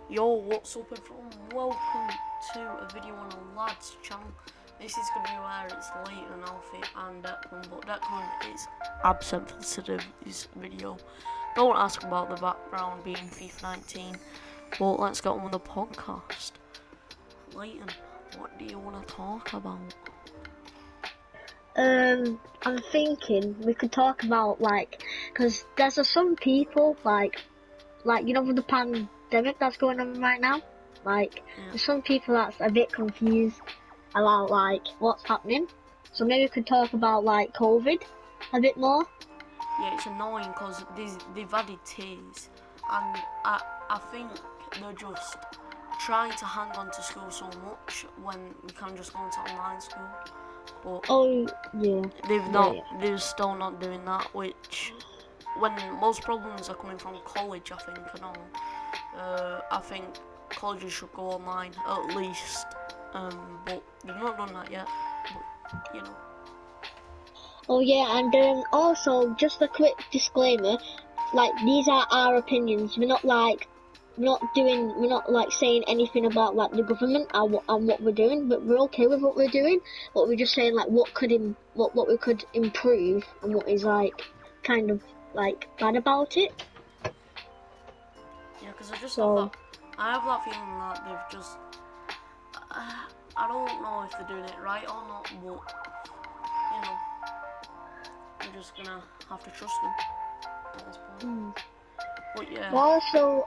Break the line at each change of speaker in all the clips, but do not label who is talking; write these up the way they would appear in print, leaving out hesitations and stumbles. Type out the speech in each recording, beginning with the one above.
Yo, what's up everyone? Welcome to a video on the L.A.D.S channel. This is going to be where it's Leighton, Alfie and Declan, but Declan is absent for today's video. Don't ask about the background being FIFA 19, but let's get on with the podcast. Leighton, what do you want to talk about?
I'm thinking we could talk about because there's some people like with the pandemic that's going on right now, there's some people that's a bit confused about what's happening. So maybe we could talk about COVID a bit more.
Yeah, it's annoying because they've added tiers, and I think they're just trying to hang on to school so much when we can just go into online school. But they're still not doing that, which when most problems are coming from college, I think, and all. I think colleges should go online at least, but they've not done that yet. But, you know.
Oh yeah, and also just a quick disclaimer, these are our opinions. We're not saying anything about the government and what we're doing, but we're okay with what we're doing. But we're just saying what we could improve and what is kind of bad about it.
Yeah, because I have that feeling that they've just I don't know if they're doing it right or not, but you know, I'm just gonna have to trust them at this point. But yeah.
Also,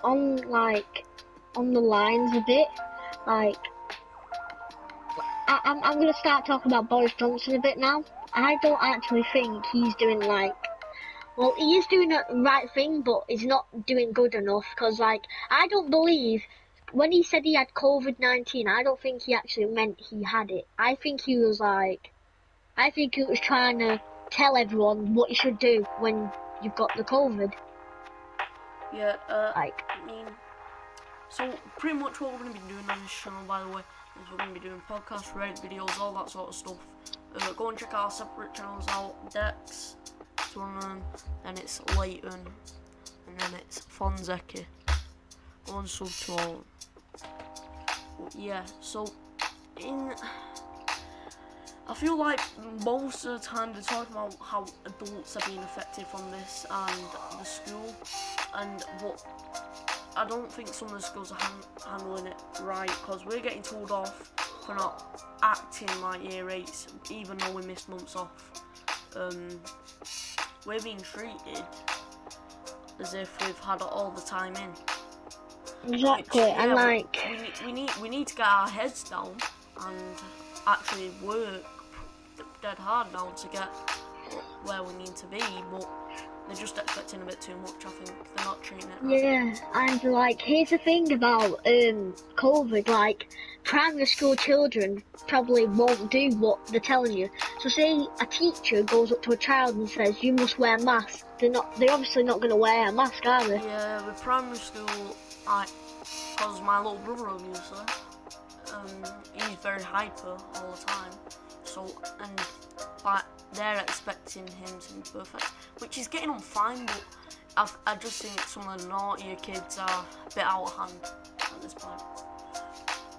on the lines a bit, I'm gonna start talking about Boris Johnson a bit now. I don't actually think he's doing well, he is doing the right thing, but he's not doing good enough. Cause I don't believe when he said he had COVID-19, I don't think he actually meant he had it. I think he was trying to tell everyone what you should do when you've got the COVID.
Yeah, I mean, so pretty much what we're going to be doing on this channel, by the way, is we're going to be doing podcasts, Reddit videos, all that sort of stuff. Go and check our separate channels out. L.A.D.S, it's one of them, then it's Leighton, and then it's Fonzeci. Go and sub to all. But yeah, so I feel like most of the time they're talking about how adults are being affected from this and the school, but I don't think some of the schools are handling it right, because we're getting told off for not acting like year 8s, even though we missed months off. We're being treated as if we've had it all the time in.
Exactly,
which, yeah,
and
we need to get our heads down and actually work dead hard now to get where we need to be, but they're just expecting a bit too much. I think they're not treating it right.
Yeah, and here's the thing about COVID, primary school children probably won't do what they're telling you. So say a teacher goes up to a child and says you must wear a mask, they're obviously not going to wear a mask, are they?
Yeah, with primary school, because my little brother obviously, he's very hyper all the time, so, and they're expecting him to be perfect, which is getting on fine, but I just think some of the naughtier kids are a bit out of hand at this point.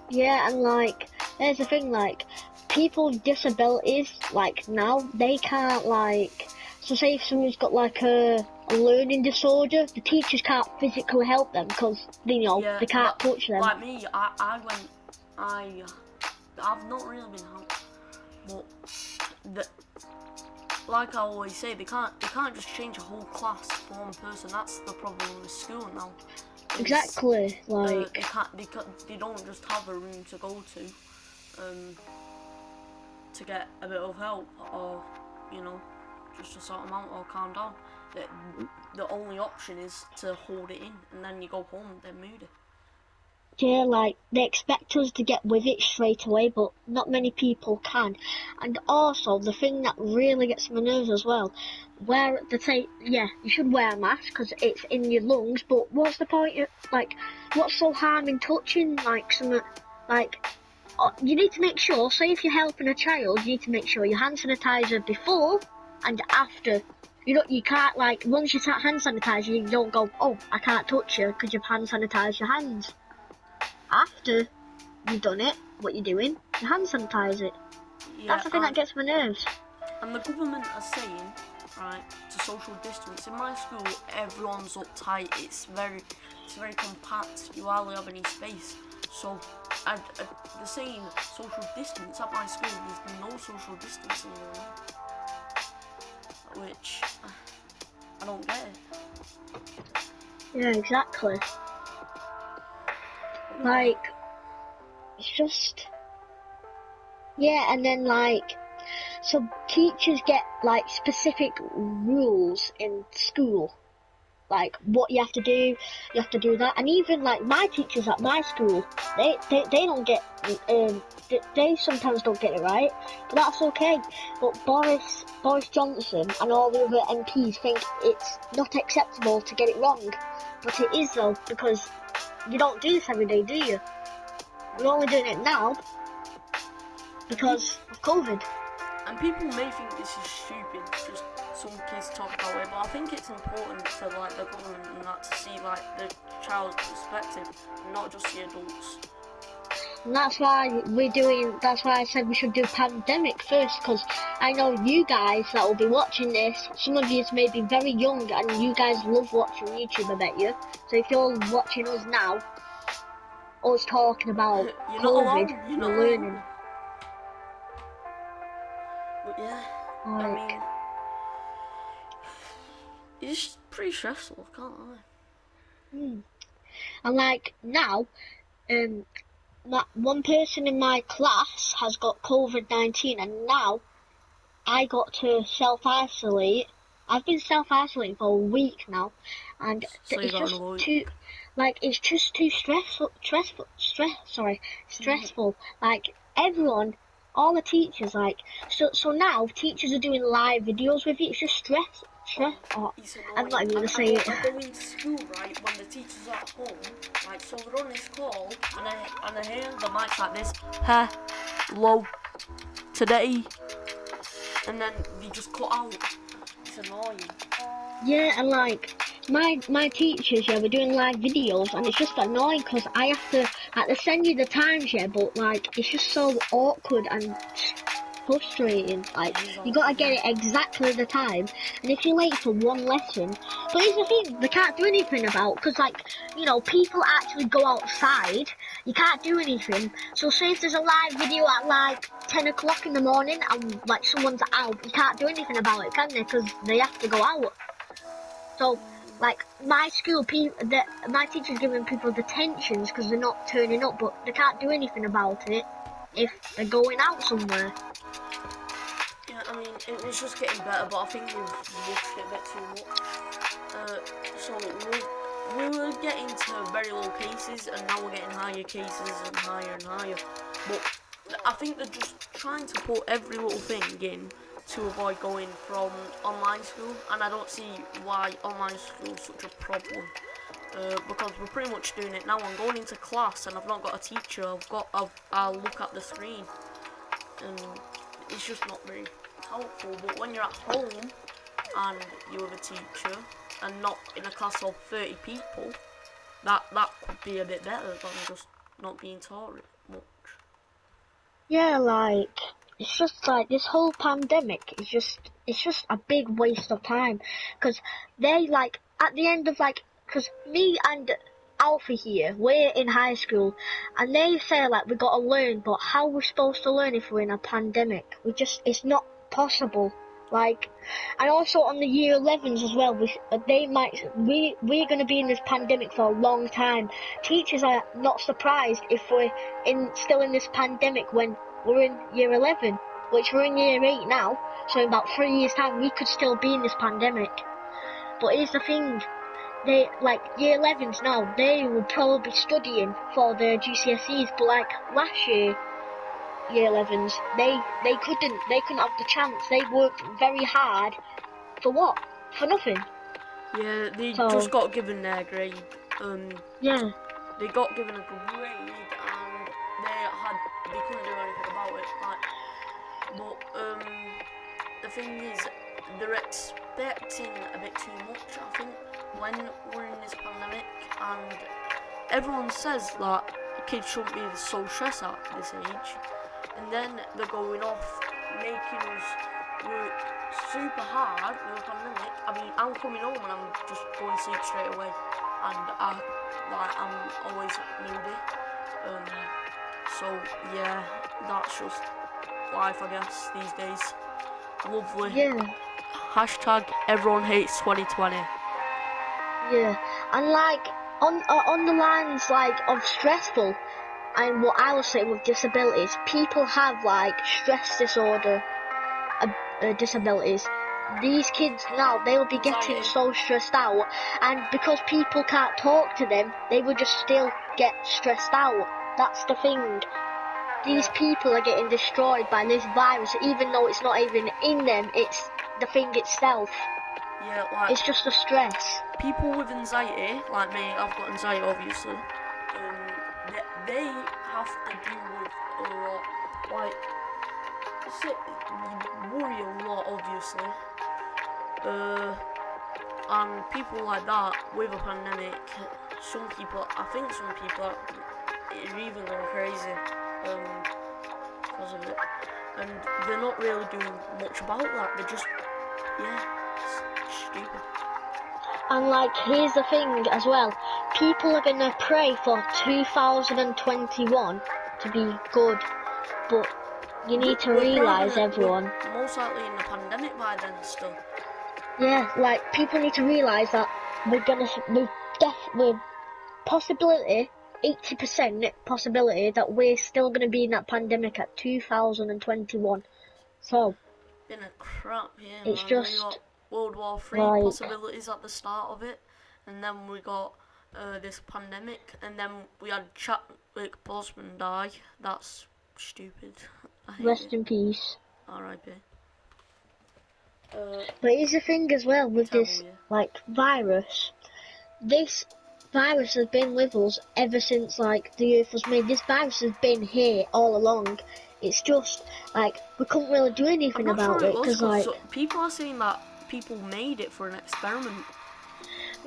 Yeah, and there's the thing, people with disabilities, now, they can't, so say if someone's got a learning disorder, the teachers can't physically help them because, they can't touch them.
Like me, I've not really been helped, but like I always say, they can't just change a whole class for one person. That's the problem with school now.
Exactly,
they don't just have a room to go to get a bit of help, or just to sort them out or calm down. The only option is to hold it in, and then you go home and they're moody.
Yeah, they expect us to get with it straight away, but not many people can. And also, the thing that really gets my nerves as well, where they say, yeah, you should wear a mask because it's in your lungs, but what's the point of, what's so harm in touching, something, you need to make sure, say if you're helping a child, you need to make sure your hand sanitizer before and after You can't, like, once you start hand sanitizer, you don't go, oh, I can't touch you because you've hand sanitized your hands. After you've done it, what you're doing, you hand sanitize it.
Yeah,
that's the thing that gets my nerves.
And the government are saying, right, to social distance. In my school, everyone's uptight. It's very compact. You hardly have any space. So, they're saying social distance at my school. There's no social distancing going on, which I don't get it.
Yeah, exactly. Like, it's just, yeah, and then like, so teachers get like specific rules in school, like what you have to do that, and even like my teachers at my school, they don't get, they sometimes don't get it right, but that's okay. But Boris Johnson and all the other MPs think it's not acceptable to get it wrong, but it is though, because you don't do this every day, do you? We're only doing it now because of COVID.
And people may think this is stupid, just some kids talk about it, but I think it's important for like the government and that to see like the child's perspective, not just the adults.
And that's why I said we should do pandemic first, because I know you guys that will be watching this, some of you may be very young and you guys love watching YouTube, I bet you. So if you're watching us now, us talking about COVID, you're learning.
But yeah,
like,
I mean, it's pretty stressful, can't I?
And like now, one person in my class has got COVID-19, and now I got to self-isolate. I've been self-isolating for a week now, and
so
it's just too stressful. Like everyone, all the teachers, like so now teachers are doing live videos with you. It's just stress. Oh, I'm not even gonna say it.
I go into school, right, when the teacher's at home, like, so we're on this call, and I hear the mic's like this, hello, today, and then they just cut out. It's annoying.
Yeah, and like my teachers, yeah, we're doing live videos, and it's just annoying because I have to they send you the times, yeah, but like it's just so awkward and frustrating. Like you gotta get it exactly the time, and if you're late for one lesson, but here's the thing, they can't do anything about, because like, you know, people actually go outside, you can't do anything. So say if there's a live video at like 10 o'clock in the morning and like someone's out, you can't do anything about it, can they? Because they have to go out. So like my school, my teacher's giving people detentions because they're not turning up, but they can't do anything about it if they're going out somewhere.
Yeah, I mean, it was just getting better, but I think we've rushed it a bit too much. So we were getting to very low cases, and now we're getting higher cases and higher. But I think they're just trying to put every little thing in to avoid going from online school, and I don't see why online school is such a problem. Because we're pretty much doing it now. I'm going into class and I've not got a teacher. I'll look at the screen, and it's just not very helpful. But when you're at home and you have a teacher and not in a class of 30 people, that could be a bit better than just not being taught much.
Yeah, like it's just like this whole pandemic is just a big waste of time, because they like at the end of like, because me and Alfie here, we're in high school, and they say like we gotta learn, but how we're supposed to learn if we're in a pandemic? It's not possible. Like, and also on the year 11s as well, we're gonna be in this pandemic for a long time. Teachers are not surprised if we're still in this pandemic when we're in year 11, which we're in year 8 now. So in about 3 years' time, we could still be in this pandemic. But here's the thing. They, like, year 11s now, they would probably be studying for their GCSEs, but like last year, year 11s, they couldn't have the chance. They worked very hard for what? For nothing.
Yeah, they just got given their grade.
Yeah.
They got given a grade and they couldn't do anything about it. Like, but the thing is, they're expecting a bit too much, I think, when we're in this pandemic, and everyone says that kids shouldn't be so stressed at this age, and then they're going off making us work super hard with the pandemic. I mean, I'm coming home and I'm just going to sleep straight away, and I'm always moody. So yeah, that's just life, I guess, these days. Lovely.
Yeah.
Hashtag everyone hates 2020.
Yeah, and like on the lines like of stressful, and what I was saying with disabilities, people have like stress disorder disabilities. These kids now, they will be getting so stressed out, and because people can't talk to them, they will just still get stressed out. That's the thing. These people are getting destroyed by this virus, even though it's not even in them, it's the thing itself.
Yeah, like,
it's just the stress.
People with anxiety, like me, I've got anxiety obviously, they have to deal with a lot, like, you worry a lot obviously, and people like that with a pandemic, I think some people are even going crazy because of it, and they're not really doing much about that. They're just, it's stupid.
And like, here's the thing as well, people are gonna pray for 2021 to be good, but you need to realise, everyone.
Most likely in the pandemic by then still.
Yeah, like, people need to realise that we're possibility, 80% possibility that we're still gonna be in that pandemic at 2021. So,
been a crap year,
it's
man.
just,
we got World War III
like,
possibilities at the start of it, and then we got this pandemic, and then we had Chadwick Boseman die. That's stupid.
Rest in peace.
R.I.P.
But here's the thing as well with this, like, virus. This virus has been with us ever since, like, the Earth was made. This virus has been here all along. It's just, like, we couldn't really do anything about it, because, like...
people are saying that people made it for an experiment.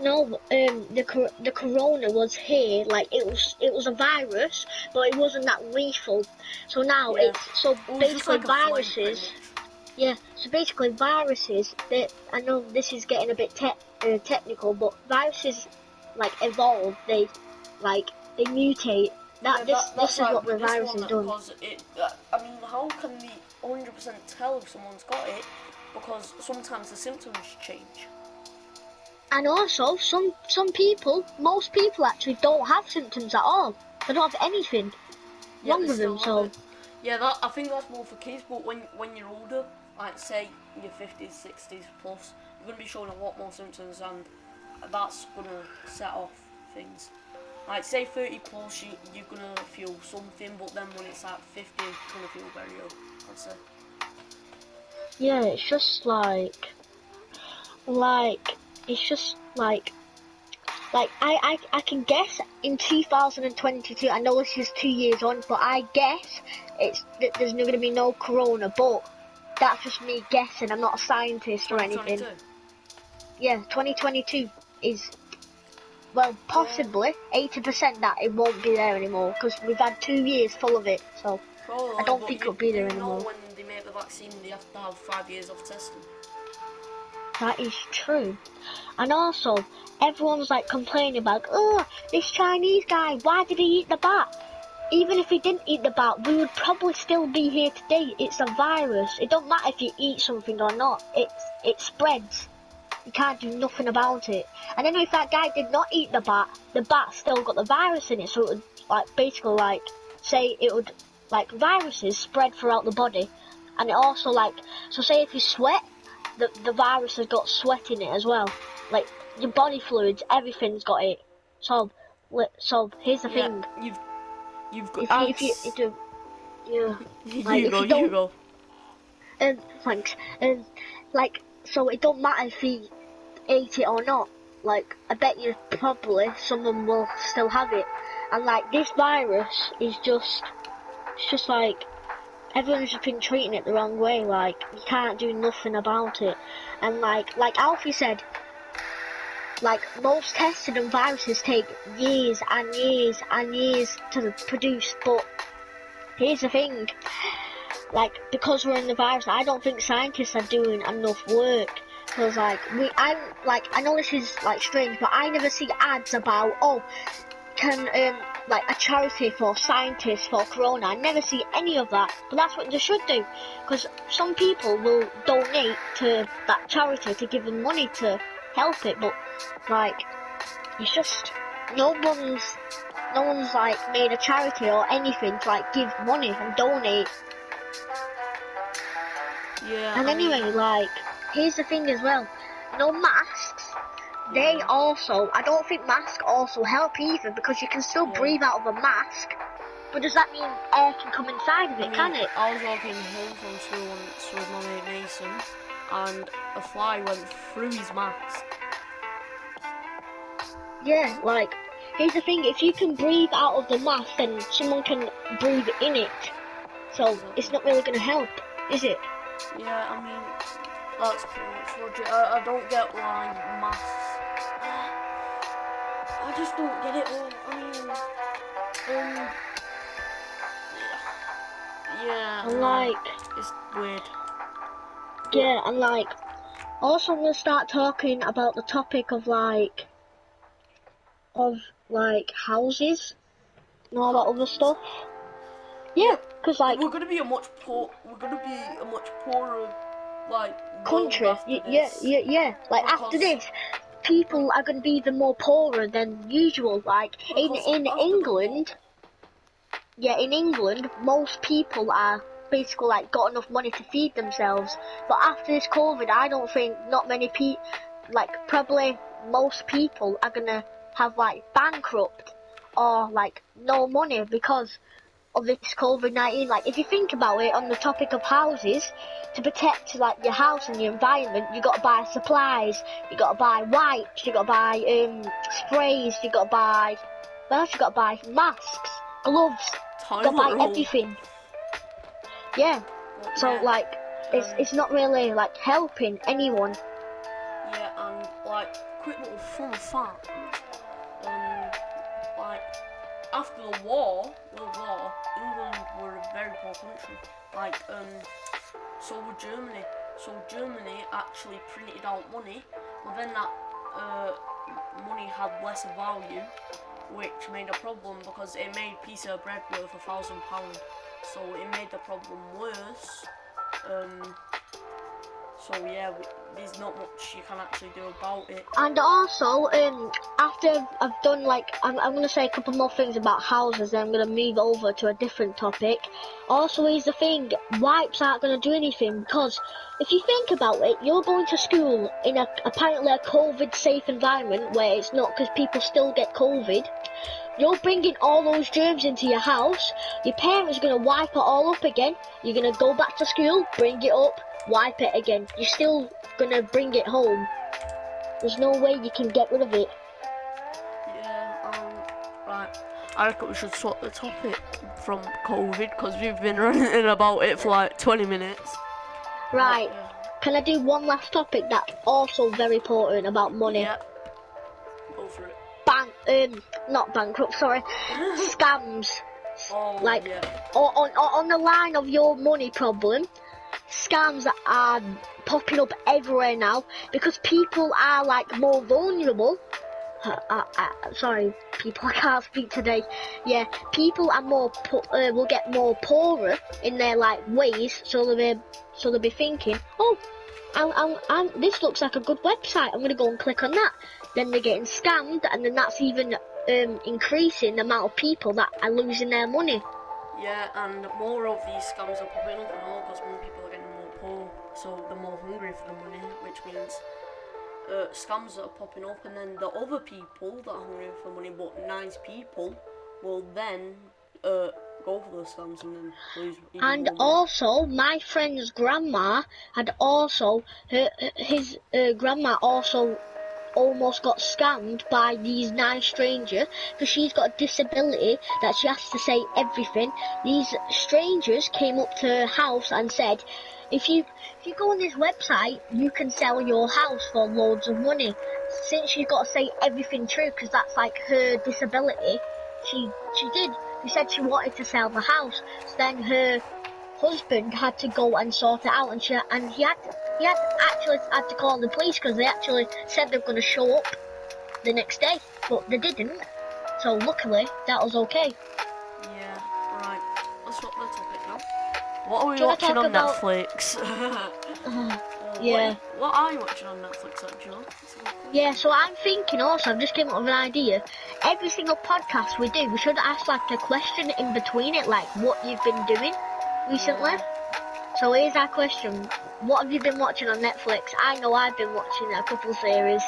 No, the corona was here, like, it was a virus, but it wasn't that lethal. So now, basically viruses... Yeah, so basically viruses, I know this is getting a bit technical, but viruses, like, evolve, they mutate. This is what the virus has done.
I mean, how can we 100% tell if someone's got it? Because sometimes the symptoms change.
And also, most people actually don't have symptoms at all. They don't have anything wrong with them, so...
Yeah, I think that's more for kids, but when you're older, like, say, in your 50s, 60s plus, you're going to be showing a lot more symptoms, and that's going to set off things. Like, say 30 plus, you're going to feel something, but then when it's at 50, you're going to feel very ill, I'd say.
Yeah, it's just like, it's just like I can guess in 2022, I know this is 2 years on, but I guess there's not going to be no corona, but that's just me guessing, I'm not a scientist or anything.
2022?
Yeah, 2022 is, well, possibly 80% that it won't be there anymore, because we've had 2 years full of it, so
probably,
I don't think it'll be there anymore.
When they make the vaccine, they have to have 5 years of testing.
That is true. And also, everyone's like complaining about, oh, this Chinese guy, why did he eat the bat? Even if he didn't eat the bat, we would probably still be here today. It's a virus. It don't matter if you eat something or not. It spreads. You can't do nothing about it. And then if that guy did not eat the bat still got the virus in it. So it would, like, basically, like, say it would, like, viruses spread throughout the body. And it also, like, so say if you sweat, the virus has got sweat in it as well. Like, your body fluids, everything's got it. So here's the thing.
You've got... You go.
Thanks. Like, so it don't matter if he ate it or not. Like, I bet you probably some of them will still have it. And, like, this virus is just like, everyone's just been treating it the wrong way. Like, you can't do nothing about it. And like Alfie said, like, most testing and viruses take years and years and years to produce. But here's the thing, like, because we're in the virus, I don't think scientists are doing enough work. Because I know this is like strange, but I never see ads about, oh, can like a charity for scientists for corona. I never see any of that, but that's what they should do, because some people will donate to that charity to give them money to help it, but like, it's just no one's like made a charity or anything to like give money and donate.
Yeah.
And anyway, like, here's the thing as well, no masks. They also, I don't think masks also help either, because you can still breathe out of a mask, but does that mean air can come inside of it, can it?
I was walking home from school once with my mate Mason, and a fly went through his mask.
Yeah, like, here's the thing, if you can breathe out of the mask, then someone can breathe in it, so it's not really going to help, is it?
Yeah, I mean, that's pretty much logic. I don't get why masks. I just don't get it all. I mean, yeah,
and like,
it's weird.
Yeah, and like, also I'm gonna start talking about the topic of houses and all that other stuff. Yeah, because like,
we're gonna be a much poorer like
country.
Yeah.
Like, because after this, people are gonna be even more poorer than usual. Like in England. Yeah, in England, most people are basically like got enough money to feed themselves. But after this COVID, I don't think not many people, like probably most people are gonna have like bankrupt or like no money because of this COVID-19. Like, if you think about it, on the topic of houses, to protect like your house and your environment, you got to buy supplies, you got to buy wipes, you got to buy sprays, you got to buy masks, gloves, you got to buy everything. Yeah, so like it's not really like helping anyone.
Yeah, and like quick little fun fact, like after the World War, England were a very poor country. Like so were Germany. So Germany actually printed out money, but then that money had less value, which made a problem because it made a piece of bread worth £1,000. So it made the problem worse. So yeah, there's not much you can actually do about it.
And also, after I've done like, I'm gonna say a couple more things about houses, then I'm gonna move over to a different topic. Also, here's the thing: wipes aren't gonna do anything, because if you think about it, you're going to school in apparently a COVID-safe environment where it's not, because people still get COVID. You're bringing all those germs into your house. Your parents are going to wipe it all up again. You're going to go back to school, bring it up, wipe it again. You're still going to bring it home. There's no way you can get rid of it.
Yeah, right. I reckon we should swap the topic from COVID, because we've been running about it for like 20 minutes.
Right. Yeah. Can I do one last topic that's also very important about money?
Yeah. Go for it.
Not bankrupt, sorry. Scams.
Oh,
like,
yeah.
on the line of your money problem, scams are popping up everywhere now because people are like more vulnerable. Sorry, people, I can't speak today. Yeah, people are will get more poorer in their like ways, so they'll be thinking, oh, this looks like a good website, I'm gonna go and click on that. Then they're getting scammed, and then that's even increasing the amount of people that are losing their money.
Yeah, and more of these scams are popping up and more because more people are getting more poor, so they're more hungry for the money, which means scams are popping up, and then the other people that are hungry for money, but nice people, will then go for those scams and then lose even
and
more money.
Also, my friend's grandma had also, his grandma also almost got scammed by these nice strangers because she's got a disability that she has to say everything. These strangers came up to her house and said, if you go on this website, you can sell your house for loads of money. Since she's got to say everything true because that's like her disability, she did. She said she wanted to sell the house. So then her husband had to go and sort it out, and he actually had to call the police because they actually said they were going to show up the next day, but they didn't. So luckily that was okay.
Yeah, right. Let's swap the topic now. What are we watching on Netflix?
Yeah.
What are you watching on Netflix actually?
Yeah, so I'm thinking also, I've just came up with an idea. Every single podcast we do, we should ask like a question in between it, like what you've been doing recently. So here's our question. What have you been watching on Netflix? I know I've been watching a couple of series.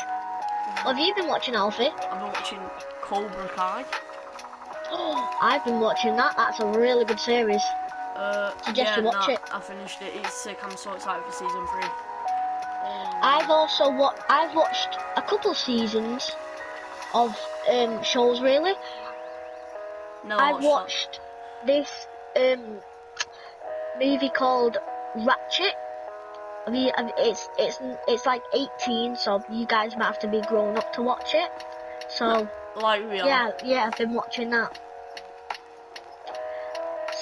What have you been watching, Alfie?
I've been watching Cobra Kai.
I've been watching that. That's a really good series. Suggest you watch it.
I finished it. It's sick. I'm so excited for season 3.
I've watched a couple of seasons of shows really.
No,
I've watched this movie called Ratchet. I mean, it's like 18, so you guys might have to be grown up to watch it. So
like we are.
Yeah, I've been watching that.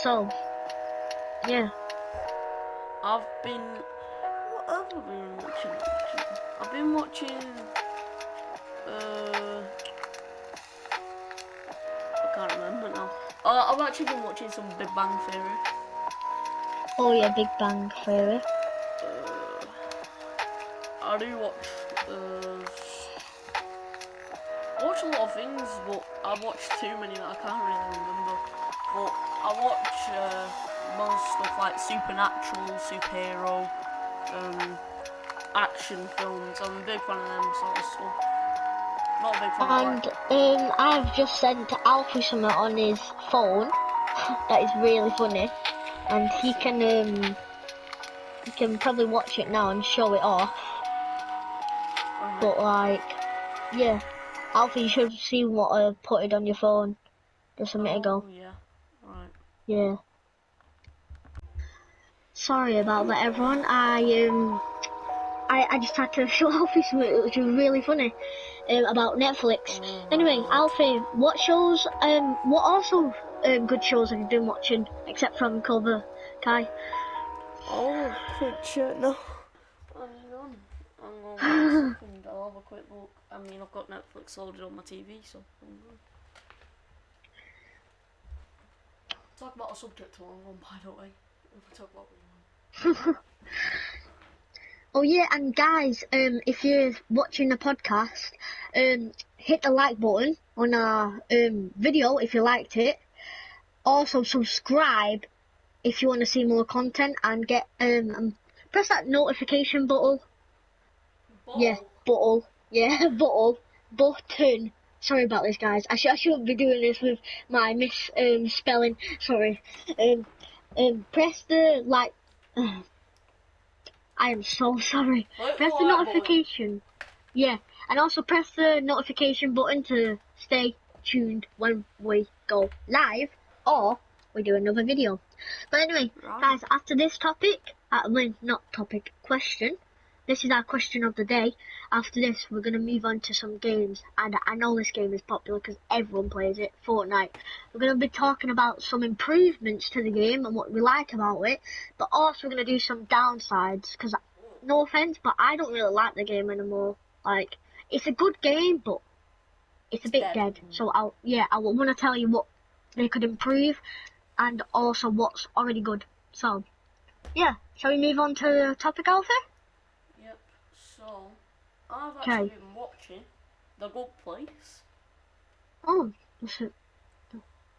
So yeah.
What have I been watching? I've been watching. I can't remember now. I've actually been watching some Big Bang Theory.
Oh yeah, Big Bang Theory.
I do watch. I watch a lot of things, but I've watched too many that I can't really remember. But I watch most stuff like supernatural, superhero, action films. I'm a big fan of them sort of stuff. Not a big fan
of I've just sent Alfie something on his phone that is really funny, and he can probably watch it now and show it off. But like, yeah, Alfie, you should have seen what I put it on your phone just a minute ago.
Yeah, right.
Yeah. Sorry about that, everyone. I just had to show Alfie something which was really funny about Netflix. Anyway, Alfie, what shows? What also good shows have you been watching except from Cobra Kai?
Oh, quick shit, no. I'm going to I'll have a quick look. I mean, I've got Netflix loaded on my TV, so I'm good. Talk about a subject along one, by the way. If we talk about what we want.
Oh yeah, and guys, if you're watching the podcast, hit the like button on our video if you liked it. Also subscribe if you want to see more content, and get press that notification button. Yeah, button. Sorry about this, guys. I shouldn't be doing this with my spelling. Sorry. Press the like. I am so sorry. Press the notification. Yeah, and also press the notification button to stay tuned when we go live or we do another video. But anyway, guys, after this question. This is our question of the day. After this, we're going to move on to some games. And I know this game is popular because everyone plays it, Fortnite. We're going to be talking about some improvements to the game and what we like about it. But also we're going to do some downsides. Because, no offence, but I don't really like the game anymore. Like, it's a good game, but it's a bit dead. So, I want to tell you what they could improve. And also what's already good. So, yeah. Shall we move on to the topic, Alfie?
So, I've actually been watching The Good Place.
Oh,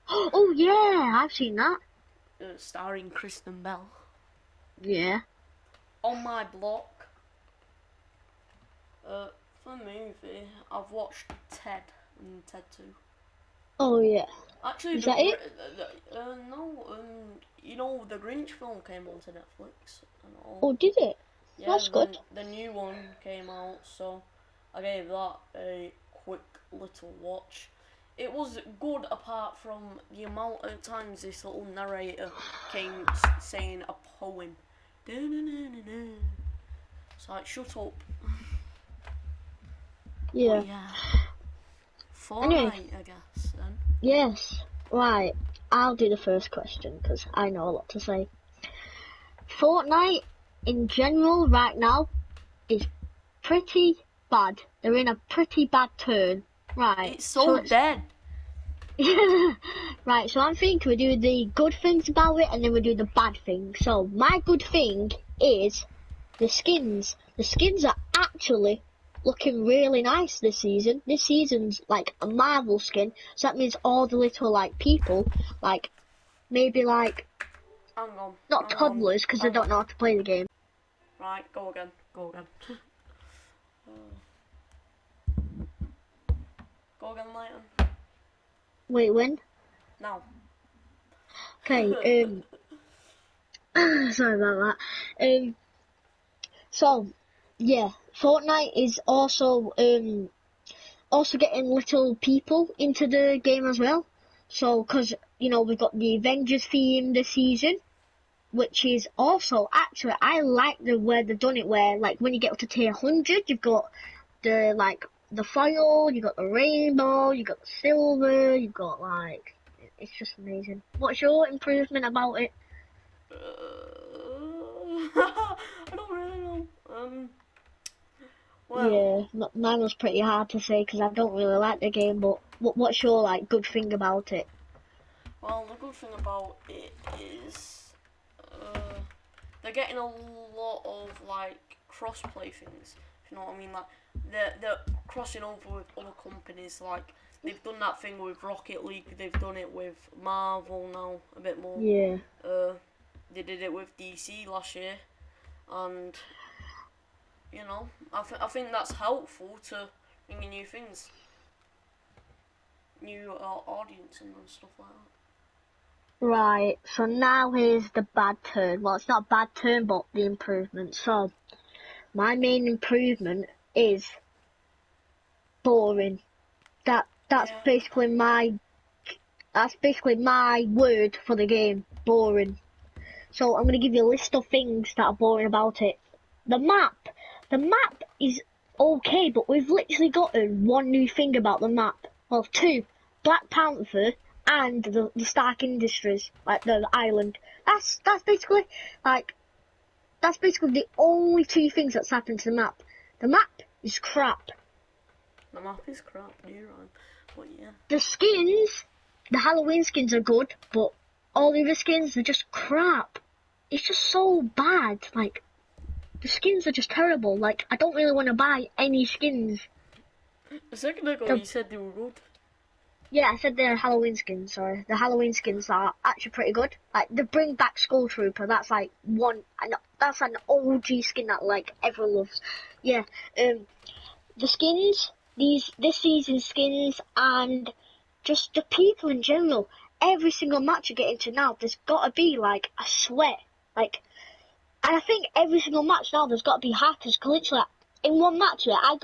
oh yeah, I've seen that.
Starring Kristen Bell.
Yeah.
On my block, for movie, I've watched Ted and Ted 2.
Oh yeah.
Actually,
is that it?
No, you know, the Grinch film came onto Netflix and all.
Oh, did it?
Yeah,
that's good.
The new one came out, so I gave that a quick little watch. It was good apart from the amount of times this little narrator came saying a poem. It's like, shut up.
Yeah.
But yeah. Fortnite, I guess, then.
Yes. Right. I'll do the first question because I know a lot to say. Fortnite, in general, right now, is pretty bad. They're in a pretty bad turn. Right.
It's so dead.
Right, so I'm thinking we do the good things about it and then we do the bad things. So my good thing is the skins. The skins are actually looking really nice this season. This season's like a Marvel skin, so that means all the little like people, like maybe like not toddlers because they don't know how to play the game.
Right, go again. Go again, Leighton.
Wait, when?
Now.
Okay, sorry about that. So, yeah, Fortnite is also getting little people into the game as well. So, because, you know, we've got the Avengers theme this season, which is also, actually, I like the way they've done it, where, like, when you get up to tier 100, you've got the, like, the foil, you've got the rainbow, you've got the silver, you've got, like, it's just amazing. What's your improvement about it?
I don't really know. Well,
yeah, mine was pretty hard to say because I don't really like the game, but what's your, like, good thing about it?
Well, the good thing about it is they're getting a lot of, like, cross-play things, if you know what I mean. Like, they're crossing over with other companies, like, they've done that thing with Rocket League, they've done it with Marvel now, a bit more.
Yeah.
They did it with DC last year, and, you know, I think that's helpful to bring in new things, new audience and stuff like that.
Right, so now here's the bad turn. Well, it's not a bad turn, but the improvement. So, my main improvement is boring. That's basically my word for the game. Boring. So I'm gonna give you a list of things that are boring about it. The map is okay, but we've literally gotten one new thing about the map. Well, two. Black Panther and the Stark Industries, like the island. That's basically the only two things that's happened to the map. The map is crap.
The map is crap, you're right. But yeah.
The skins, the Halloween skins are good, but all the other skins are just crap. It's just so bad. Like, the skins are just terrible. Like, I don't really want to buy any skins.
A second ago you said they were good.
Yeah, I said they're Halloween skins, sorry. The Halloween skins are actually pretty good. Like, the Bring Back Skull Trooper, that's like that's an OG skin that, like, everyone loves. Yeah, the skins, this season's skins, and just the people in general, every single match you get into now, there's got to be, like, a sweat. Like, and I think every single match now, there's got to be hackers, because literally, in one match, yeah, I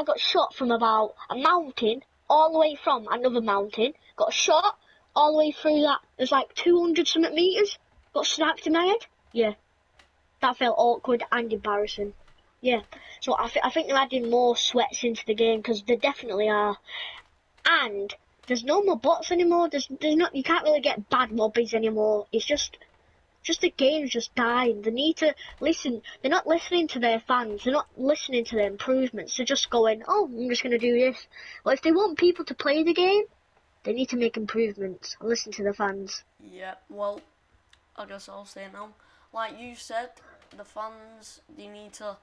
got shot from about a mountain, all the way from another mountain, got shot all the way through that, there's like 200 something meters, got sniped in my head. Yeah, that felt awkward and embarrassing. Yeah, so I think they're adding more sweats into the game, because they definitely are. And there's no more bots anymore, there's not, you can't really get bad mobbies anymore, it's just the game's just dying. They need to listen. They're not listening to their fans. They're not listening to their improvements. They're just going, oh, I'm just going to do this. Well, if they want people to play the game, they need to make improvements and listen to the fans.
Yeah, well, I guess I'll say now. Like you said, the fans, they need to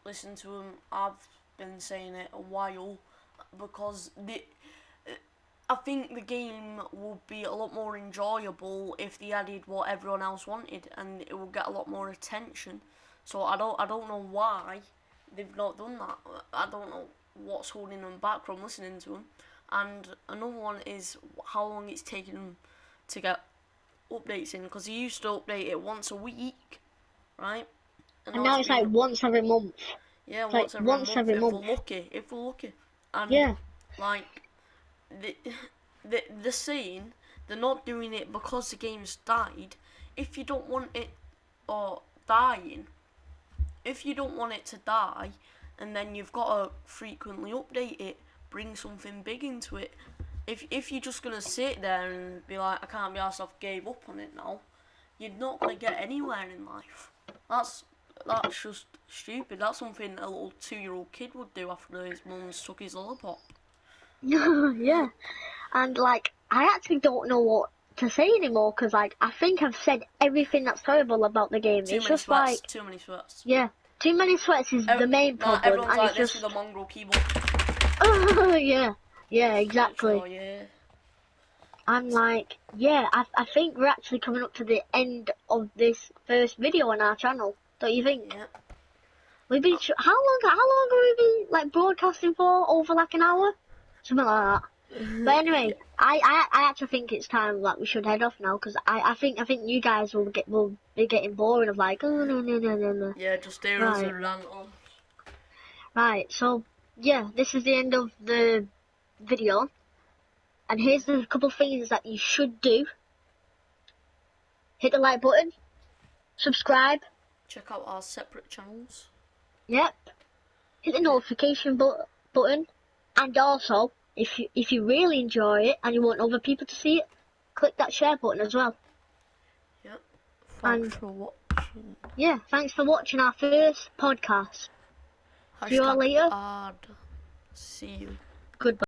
listen to them. I've been saying it a while, because I think the game would be a lot more enjoyable if they added what everyone else wanted, and it would get a lot more attention. So I don't know why they've not done that. I don't know what's holding them back from listening to them. And another one is how long it's taken them to get updates in, because they used to update it once a week, right?
And now it's like once every month.
Yeah,
It's like
once every month,
month.
if we're lucky. And
Yeah.
like the saying, they're not doing it because the game's died. If you don't want it or dying, if you don't want it to die, and then you've got to frequently update it, bring something big into it. If you're just gonna sit there and be like, I can't be arsed, I've gave up on it now, you're not gonna get anywhere in life. That's just stupid. That's something a little 2-year-old kid would do after his mum's took his lollipop.
Yeah. And like, I actually don't know what to say anymore because like I think I've said everything that's terrible about the game.
Too many sweats.
Yeah, too many sweats is the main problem.
Everyone's
and
like
it's
this
just
with a mongrel keyboard.
yeah, exactly.
Oh yeah.
I'm like, yeah, I think we're actually coming up to the end of this first video on our channel. Don't you think?
Yeah.
We've been how long have we been like broadcasting for? Over like an hour, something like that. But anyway, I actually think it's time that we should head off now because I think you guys will be getting bored of like no.
Yeah, just hear us and rant on.
Right, so yeah, this is the end of the video, and here's a couple of things that you should do. Hit the like button, subscribe.
Check out our separate channels.
Yep. Hit the notification button, and also if you really enjoy it and you want other people to see it, click that share button as well.
Yep. Thanks for watching.
Yeah, thanks for watching our first podcast. See you all later.
See you.
Goodbye.